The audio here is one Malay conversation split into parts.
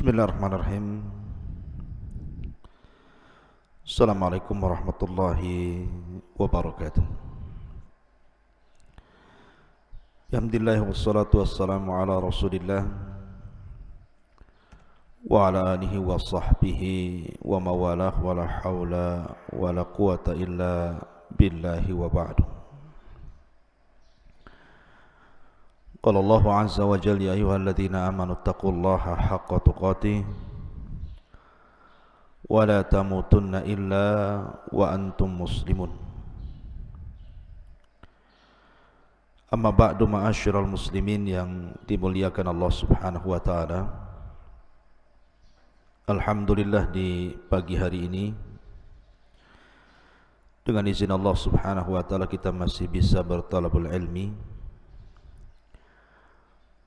Bismillahirrahmanirrahim. Assalamualaikum warahmatullahi wabarakatuh. Alhamdulillah wassalatu wassalamu ala Rasulillah wa ala alihi wa sahbihi wa mawalah wa la hawla wa la quwata illa billahi wa ba'du. Qala Allahu azza wa jalla ya ayyuhalladzina amanu taqullaha haqqa tuqatih wa la tamutunna illa wa antum muslimun. Amma ba'du, ma'asyiral muslimin yang dimuliakan Allah Subhanahu wa taala. Alhamdulillah, di pagi hari ini dengan izin Allah Subhanahu wa taala kita masih bisa bertalabul ilmi.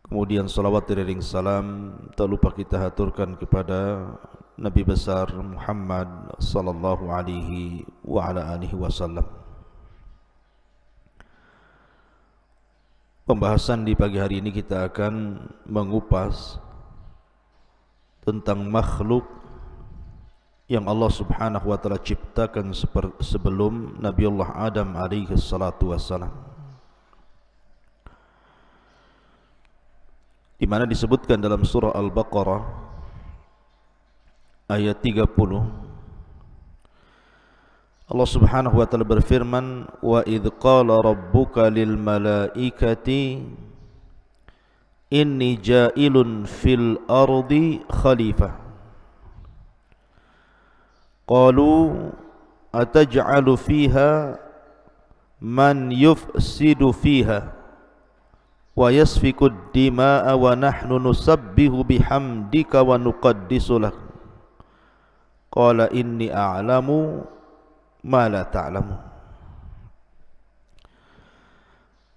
Kemudian salawat dan salam tak lupa kita haturkan kepada Nabi besar Muhammad sallallahu alaihi wa ala alihi wasallam. Pembahasan di pagi hari ini kita akan mengupas tentang makhluk yang Allah Subhanahu wa taala ciptakan sebelum Nabiullah Adam alaihi salatu wassalam, di mana disebutkan dalam surah Al-Baqarah ayat 30, Allah Subhanahu wa taala berfirman, wa idz qala rabbuka lil malaikati inni ja'ilun fil ardi khalifah qalu ataj'alu fiha man yufsidu fiha wa yasfiku ad-dima'a wa nahnu nusabbihu bihamdika wa nuqaddisu lak qala inni a'lamu ma la ta'lamu.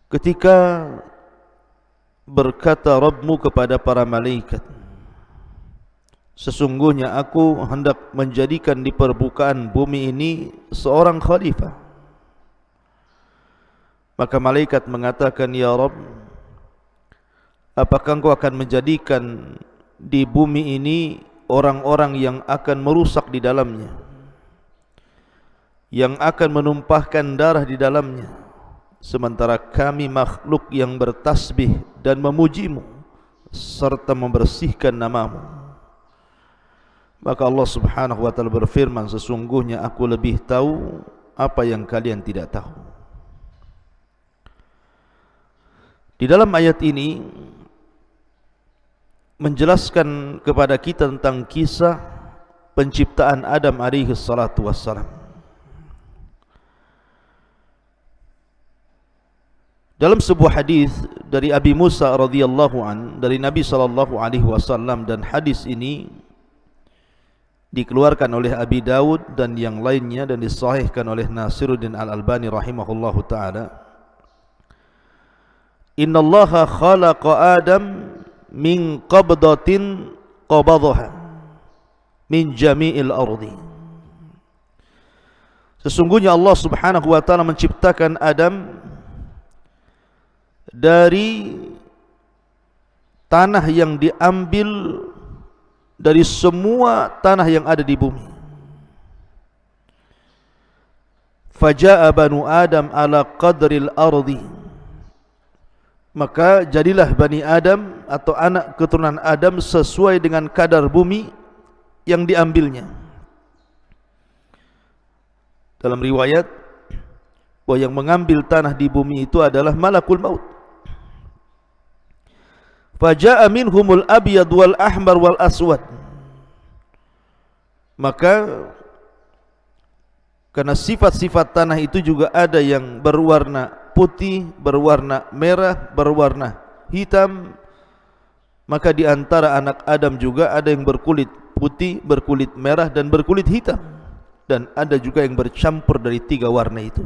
Ketika berkata Rabbmu kepada para malaikat, sesungguhnya aku hendak menjadikan di permukaan bumi ini seorang khalifah. Maka malaikat mengatakan, ya Rabb, apakah engkau akan menjadikan di bumi ini orang-orang yang akan merusak di dalamnya, yang akan menumpahkan darah di dalamnya, sementara kami makhluk yang bertasbih dan memujimu serta membersihkan namamu? Maka Allah Subhanahu wa taala berfirman, sesungguhnya aku lebih tahu apa yang kalian tidak tahu. Di dalam ayat ini menjelaskan kepada kita tentang kisah penciptaan Adam alaihi salatu wassalam. Dalam sebuah hadis dari Abi Musa radhiyallahu an dari Nabi sallallahu alaihi wasallam, dan hadis ini dikeluarkan oleh Abi Dawud dan yang lainnya dan disahihkan oleh Nasiruddin Al-Albani rahimahullahu taala. Innallaha khalaqa Adam min qabdatin qabadaha min jami'il ardi. Sesungguhnya Allah Subhanahu wa taala menciptakan Adam dari tanah yang diambil dari semua tanah yang ada di bumi. Faja'a banu Adam ala qadril ardi, maka jadilah Bani Adam atau anak keturunan Adam sesuai dengan kadar bumi yang diambilnya. Dalam riwayat, bahwa yang mengambil tanah di bumi itu adalah malakul maut. Faja'a minhumul abyad wal ahmar wal aswad, maka karena sifat-sifat tanah itu juga ada yang berwarna putih, berwarna merah, berwarna hitam, maka di antara anak Adam juga ada yang berkulit putih, berkulit merah, dan berkulit hitam, dan ada juga yang bercampur dari tiga warna itu.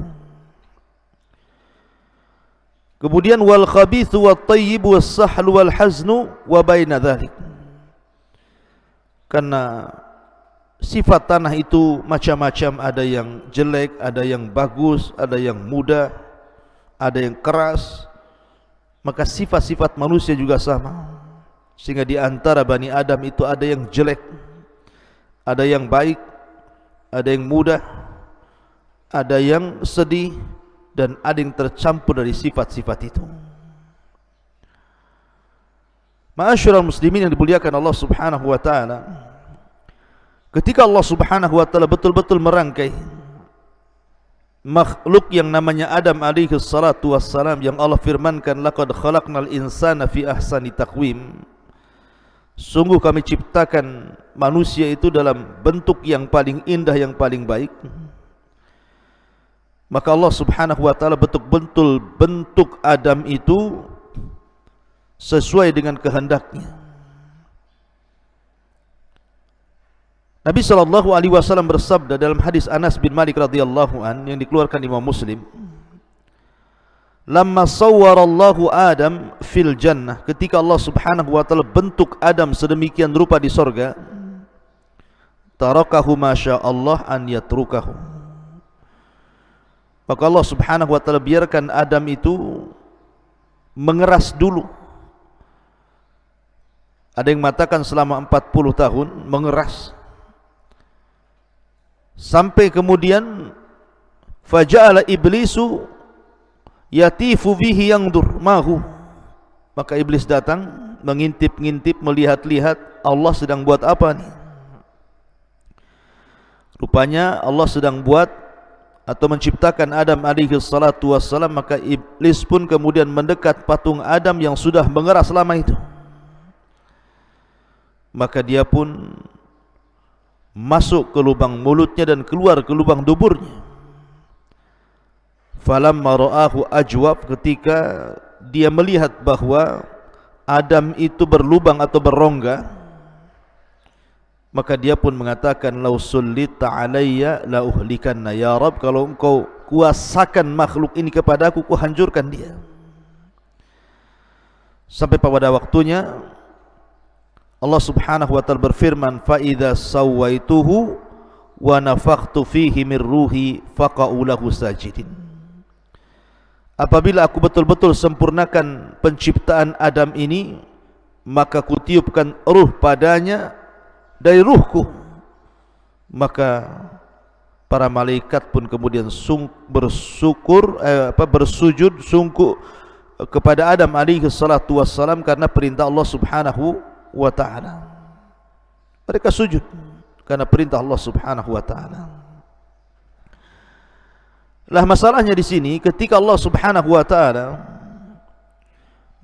Kemudian wal khabithu wat tayyib was sahlu wal haznu wa baina dzalik, karena sifat tanah itu macam-macam, ada yang jelek, ada yang bagus, ada yang muda, ada yang keras. Maka sifat-sifat manusia juga sama. sehingga di antara Bani Adam itu ada yang jelek, ada yang baik, ada yang mudah, ada yang sedih, dan ada yang tercampur dari sifat-sifat itu. Ma'asyiral muslimin yang dimuliakan Allah Subhanahu wa taala, ketika Allah Subhanahu wa taala betul-betul merangkai makhluk yang namanya Adam alaihi salatu wassalam, yang Allah firmankan laqad khalaqnal insana fi ahsani taqwim, sungguh kami ciptakan manusia itu dalam bentuk yang paling indah, yang paling baik. Maka Allah Subhanahu wa taala betul-betul bentuk Adam itu sesuai dengan kehendaknya. Nabi sallallahu alaihi wasallam bersabda dalam hadis Anas bin Malik radhiyallahu an yang dikeluarkan Imam Muslim, "Lamma sawwara Allahu Adam fil jannah," ketika Allah Subhanahu wa taala bentuk Adam sedemikian rupa di sorga, "tarakahu ma syaa Allah an yatrukahu." Maka Allah Subhanahu wa taala biarkan Adam itu mengeras dulu. Ada yang mengatakan selama 40 tahun mengeras, sampai kemudian faja'ala iblisu yatifu bihi yangdur mahu, maka iblis datang mengintip-ngintip, melihat-lihat Allah sedang buat apa nih. Rupanya Allah sedang buat atau menciptakan Adam alaihi salatu wassalam, maka iblis pun kemudian mendekat patung Adam yang sudah mengeras lama itu. Maka dia pun masuk ke lubang mulutnya dan keluar ke lubang duburnya. Falamma ra'ahu ajwab, ketika dia melihat bahwa Adam itu berlubang atau berrongga, maka dia pun mengatakan, "Lau sullita alayya la uhlikanna, ya Rabb, kalau engkau kuasakan makhluk ini kepadaku, ku hancurkan dia." Sampai pada waktunya Allah Subhanahu wa taala berfirman, "Fa idza sawaituhu wa nafakhtu fihi min ruhi faqa'u lahu sajidin." Apabila aku betul-betul sempurnakan penciptaan Adam ini, maka kutiupkan ruh padanya dari ruhku, maka para malaikat pun kemudian bersujud sungguh kepada Adam alaihi salatu wassalam karena perintah Allah Subhanahu wa ta'ala. Mereka sujud karena perintah Allah Subhanahu wa ta'ala. Lah masalahnya di sini, ketika Allah Subhanahu wa ta'ala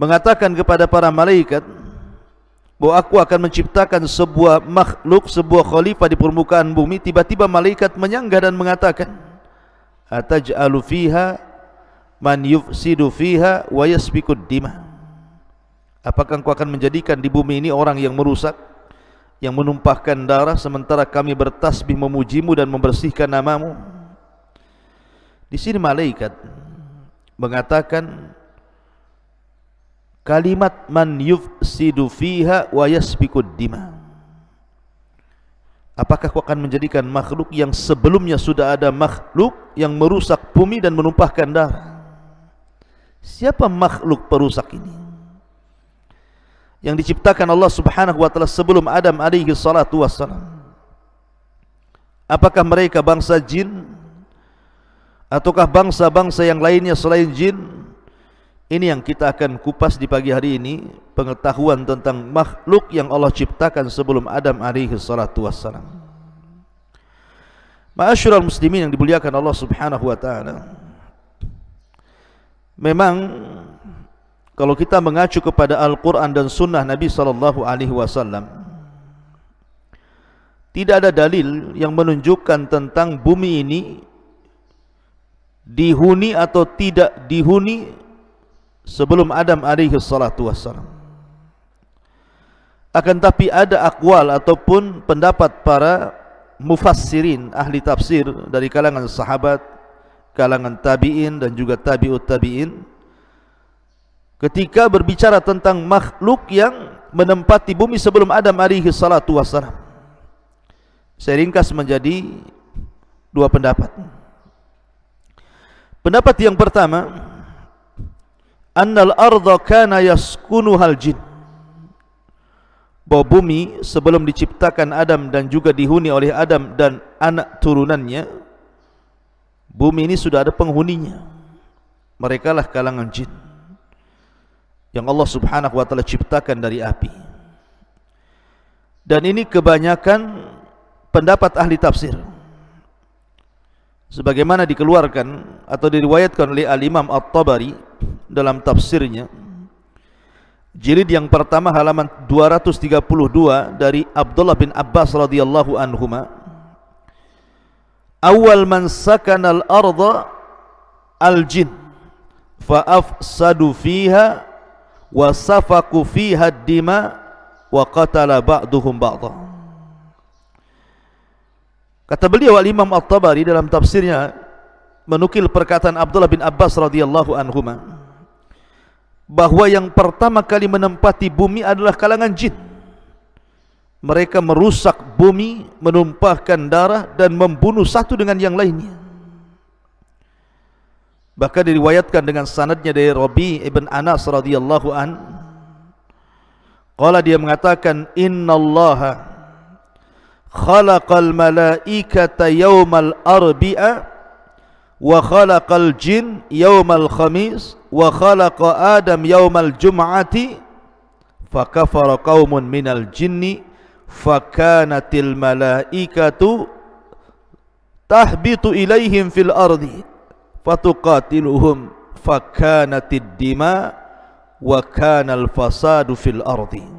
mengatakan kepada para malaikat bahwa aku akan menciptakan sebuah makhluk, sebuah khalifah di permukaan bumi, tiba-tiba malaikat menyanggah dan mengatakan, "Ataj'alu fiha man yufsidu fiha wa yasfikud dima." Apakah engkau akan menjadikan di bumi ini orang yang merusak, yang menumpahkan darah, sementara kami bertasbih memujimu dan membersihkan namamu? Di sini malaikat mengatakan kalimat man yufsidu fiha wa yasfikud dima. Apakah kau akan menjadikan makhluk yang sebelumnya sudah ada makhluk yang merusak bumi dan menumpahkan darah? Siapa makhluk perusak ini yang diciptakan Allah Subhanahu wa taala sebelum Adam alaihi salatu wassalam? Apakah mereka bangsa jin ataukah bangsa-bangsa yang lainnya selain jin? Ini yang kita akan kupas di pagi hari ini, pengetahuan tentang makhluk yang Allah ciptakan sebelum Adam alaihi salatu wassalam. Ma'asyiral muslimin yang dimuliakan Allah Subhanahu wa taala, memang kalau kita mengacu kepada Al-Quran dan Sunnah Nabi sallallahu alaihi wasallam, tidak ada dalil yang menunjukkan tentang bumi ini dihuni atau tidak dihuni sebelum Adam alaihi salatu wassalam. Akan tapi ada akwal ataupun pendapat para mufassirin, ahli tafsir dari kalangan sahabat, kalangan tabi'in dan juga tabi'ut tabi'in, ketika berbicara tentang makhluk yang menempati bumi sebelum Adam alaihi salatu wassalam. Saya ringkas menjadi dua pendapat. Pendapat yang pertama, annal arda kana yaskunuhal jin, bahwa bumi sebelum diciptakan Adam dan juga dihuni oleh Adam dan anak turunannya, bumi ini sudah ada penghuninya. Mereka lah kalangan jin yang Allah subhanahu wa ta'ala ciptakan dari api. Dan ini kebanyakan pendapat ahli tafsir, sebagaimana dikeluarkan atau diriwayatkan oleh Al-Imam At-Tabari dalam tafsirnya, jilid yang pertama halaman 232 dari Abdullah bin Abbas radhiyallahu anhuma, awal man sakana al-ardha al-jin fa afsadu fiha wa safaku fiha ad-dima wa qatala ba'duhum ba'dha. Kata beliau Al-Imam At-Tabari dalam tafsirnya menukil perkataan Abdullah bin Abbas radhiyallahu anhuma, bahwa yang pertama kali menempati bumi adalah kalangan jin. Mereka merusak bumi, menumpahkan darah dan membunuh satu dengan yang lainnya. Bahkan diriwayatkan dengan sanadnya dari Rabi' ibn Anas radhiyallahu an, qala, dia mengatakan, innallaha khalaqal malaikata yawmal arbi'a wa khalaqal jin yawmal khamis wa khalaqa Adam yawmal jum'ati fa kafara qaumun minal jinni fa kanatil malaikatu tahbitu ilaihim fil ardi fatuqatiluhum fa kanatid dima wa kanal fasadu fil ardi.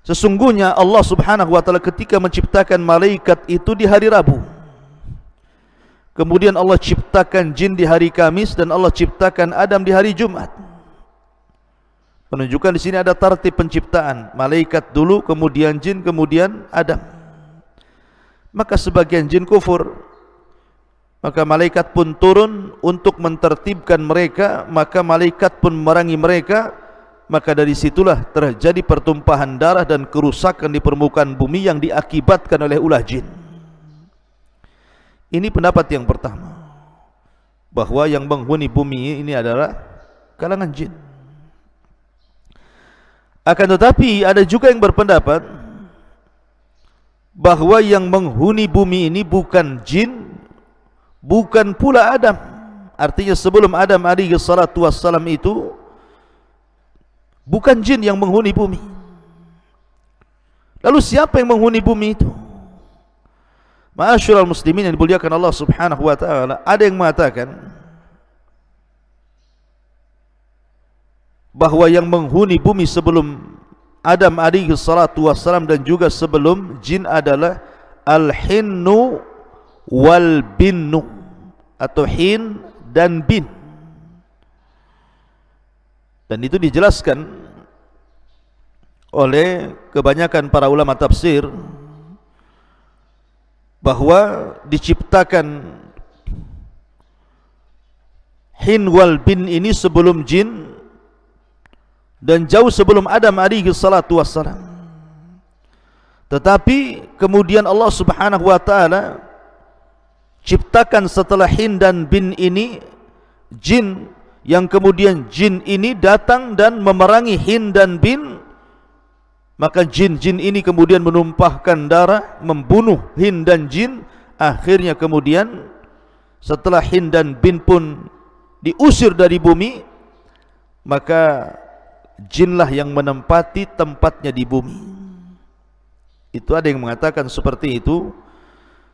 Sesungguhnya Allah subhanahu wa ta'ala ketika menciptakan malaikat itu di hari Rabu, kemudian Allah ciptakan jin di hari Kamis, dan Allah ciptakan Adam di hari Jumat. Menunjukkan di sini ada tartib penciptaan, malaikat dulu, kemudian jin, kemudian Adam. Maka sebagian jin kufur, maka malaikat pun turun untuk mentertibkan mereka, maka malaikat pun memerangi mereka. Maka dari situlah terjadi pertumpahan darah dan kerusakan di permukaan bumi yang diakibatkan oleh ulah jin. Ini pendapat yang pertama, bahwa yang menghuni bumi ini adalah kalangan jin. Akan tetapi ada juga yang berpendapat bahwa yang menghuni bumi ini bukan jin, bukan pula Adam. Artinya sebelum Adam alaihi salatu wassalam itu bukan jin yang menghuni bumi. Lalu siapa yang menghuni bumi itu? Ma'asyiral muslimin yang dimuliakan Allah subhanahu wa ta'ala, ada yang mengatakan bahwa yang menghuni bumi sebelum Adam alaihi salatu wassalam dan juga sebelum jin adalah al-hinnu wal binnu, atau hin dan bin. Dan itu dijelaskan oleh kebanyakan para ulama tafsir bahwa diciptakan hin wal bin ini sebelum jin dan jauh sebelum Adam alaihi salatu wassalam. Tetapi kemudian Allah subhanahu wa ta'ala ciptakan setelah hin dan bin ini jin, yang kemudian jin ini datang dan memerangi hin dan bin. Maka jin-jin ini kemudian menumpahkan darah, membunuh hin dan jin. Akhirnya kemudian setelah hin dan bin pun diusir dari bumi, maka jinlah yang menempati tempatnya di bumi. Itu ada yang mengatakan seperti itu,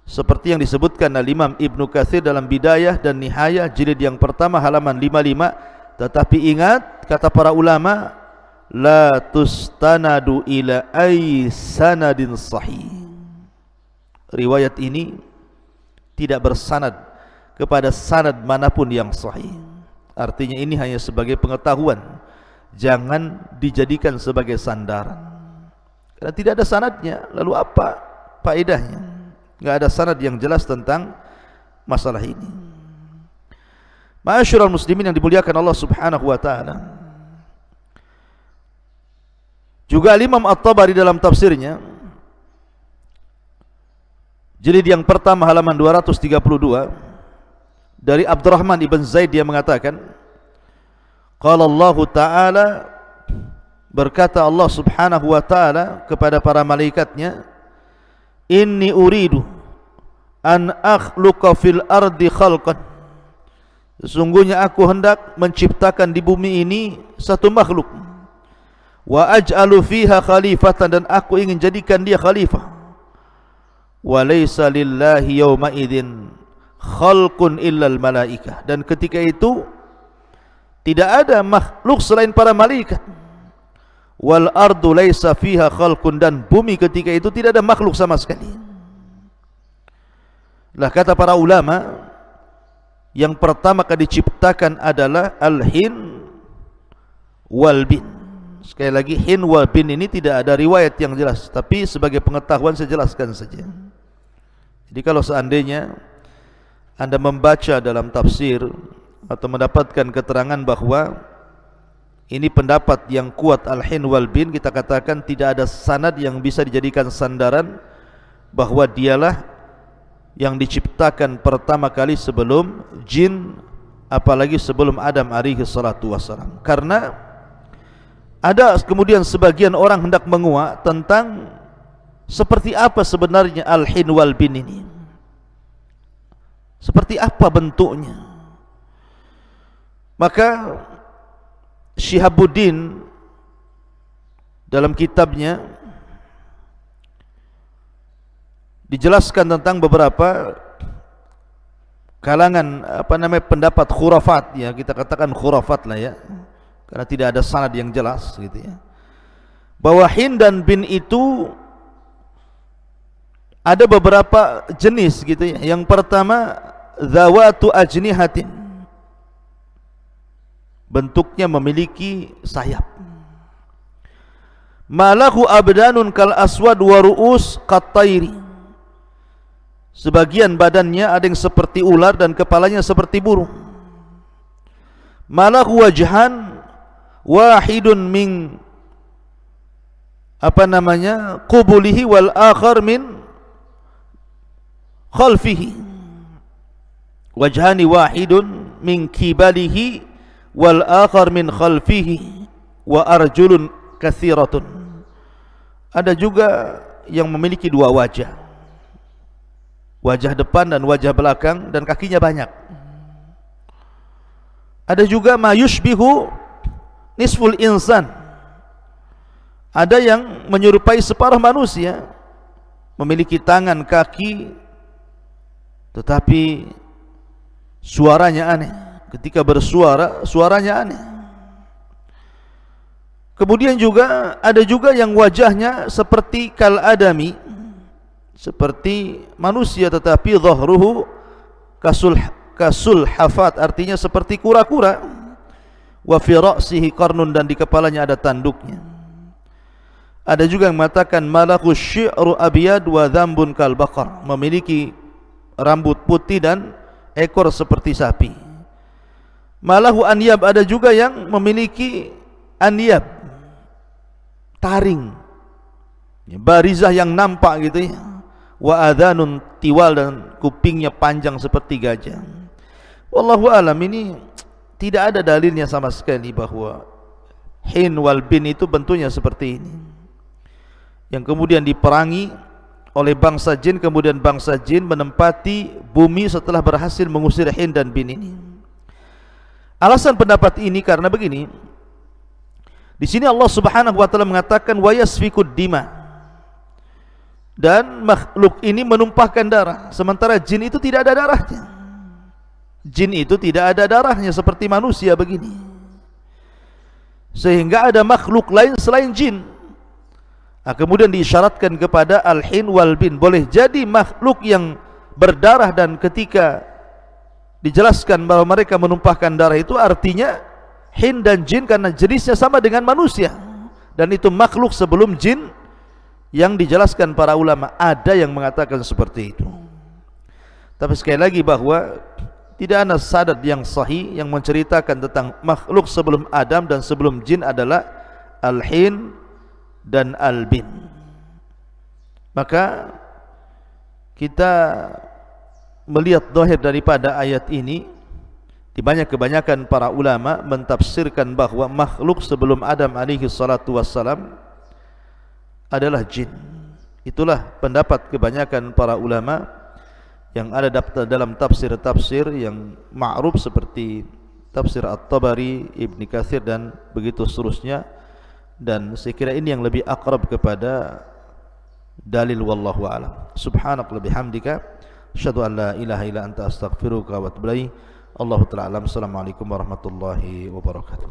seperti yang disebutkan oleh Imam Ibnu Katsir dalam Bidayah dan Nihayah jilid yang pertama halaman 55. Tetapi ingat, kata para ulama, la tustanadu ila ay sanadin sahih. Riwayat ini tidak bersanad kepada sanad manapun yang sahih. Artinya ini hanya sebagai pengetahuan, jangan dijadikan sebagai sandaran, karena tidak ada sanadnya. Lalu apa faedahnya? Enggak ada sanad yang jelas tentang masalah ini. Ma'asyiral muslimin yang dimuliakan Allah subhanahu wa ta'ala, juga Imam At-Tabari dalam tafsirnya jilid yang pertama halaman 232 dari Abdurrahman ibn Zaid, dia mengatakan, qala Allah ta'ala Berkata Allah subhanahu wa ta'ala kepada para malaikatnya, inni uridu an akhluqa fil ardi khalqan, sesungguhnya aku hendak menciptakan di bumi ini satu makhluk, wa aj'alu fiha khalifatan, dan aku ingin jadikan dia khalifah, wa laysa lillahi yawma idzin khalqun illal malaikah, dan ketika itu tidak ada makhluk selain para malaikat. Wal ardu laysa fiha khalqun, dan bumi ketika itu tidak ada makhluk sama sekali. Lah kata para ulama, yang pertama kali diciptakan adalah al-hin wal bin. Sekali lagi, hin wal bin ini tidak ada riwayat yang jelas, tapi sebagai pengetahuan saya jelaskan saja. Jadi kalau seandainya Anda membaca dalam tafsir atau mendapatkan keterangan bahwa ini pendapat yang kuat al-hin wal bin, kita katakan tidak ada sanad yang bisa dijadikan sandaran bahwa dialah yang diciptakan pertama kali sebelum jin, apalagi sebelum Adam alaihi salatu wassalam. Karena ada kemudian sebagian orang hendak menguak tentang seperti apa sebenarnya al-hin wal bin ini, seperti apa bentuknya. Maka Syihabuddin dalam kitabnya dijelaskan tentang beberapa kalangan pendapat khurafat, ya kita katakan khurafat lah ya, karena tidak ada sanad yang jelas gitu ya, bahwa hin dan bin itu ada beberapa jenis gitu ya. Yang pertama zawatu ajnihatin, bentuknya memiliki sayap. Malahu abdanun kal aswad wa ru'us qattairi, sebagian badannya ada yang seperti ular dan kepalanya seperti burung. Malahu wajhan wahidun min qubulihi wal akhar min khalfihi, wajhani wahidun min kibalihi wal akhar min khalfihi wa arjulun katsiratun. Ada juga yang memiliki dua wajah, wajah depan dan wajah belakang, dan kakinya banyak. Ada juga ma yushbihu nisful insan, ada yang menyerupai separuh manusia, memiliki tangan, kaki, tetapi suaranya aneh. Ketika bersuara, suaranya aneh. Kemudian juga ada juga yang wajahnya seperti kal adami, seperti manusia, tetapi dhahruhu kasul hafat, artinya seperti kura-kura. Wa fi ra'sihi qarnun, dan di kepalanya ada tanduknya. Ada juga yang mengatakan malaku syi'ru abyad wa dhambun kal baqar, memiliki rambut putih dan ekor seperti sapi. Malahu anyab, ada juga yang memiliki anyab, taring, barizah yang nampak gitu ya. Wa adhanun tiwal, dan kupingnya panjang seperti gajah. Wallahu alam, ini tidak ada dalilnya sama sekali bahwa hin wal bin itu bentuknya seperti ini, yang kemudian diperangi oleh bangsa jin. Kemudian bangsa jin menempati bumi setelah berhasil mengusir hin dan bin ini. Alasan pendapat ini karena begini, di sini Allah Subhanahu wa taala mengatakan wa yasfikud dima, dan makhluk ini menumpahkan darah, sementara jin itu tidak ada darahnya. Jin itu tidak ada darahnya seperti manusia begini, sehingga ada makhluk lain selain jin. Nah, kemudian diisyaratkan kepada al-hin wal bin, boleh jadi makhluk yang berdarah, dan ketika dijelaskan bahwa mereka menumpahkan darah itu artinya hin dan jin karena jenisnya sama dengan manusia, dan itu makhluk sebelum jin yang dijelaskan para ulama. Ada yang mengatakan seperti itu, tapi sekali lagi bahwa tidak ada sanad yang sahih yang menceritakan tentang makhluk sebelum Adam dan sebelum jin adalah al-hin dan al-bin. Maka kita melihat zahir daripada ayat ini, Kebanyakan para ulama mentafsirkan bahawa makhluk sebelum Adam alaihi salatu wassalam adalah jin. Itulah pendapat kebanyakan para ulama yang ada dalam tafsir-tafsir yang ma'ruf seperti tafsir At-Tabari, Ibn Katsir dan begitu seterusnya. Dan saya kira ini yang lebih akrab kepada dalil, wallahu a'lam. Subhanallah bihamdika asyhadu an la ilaha illa anta astaghfiruka wa atubu ilaik. Allahu ta'ala alam. Assalamualaikum warahmatullahi wabarakatuh.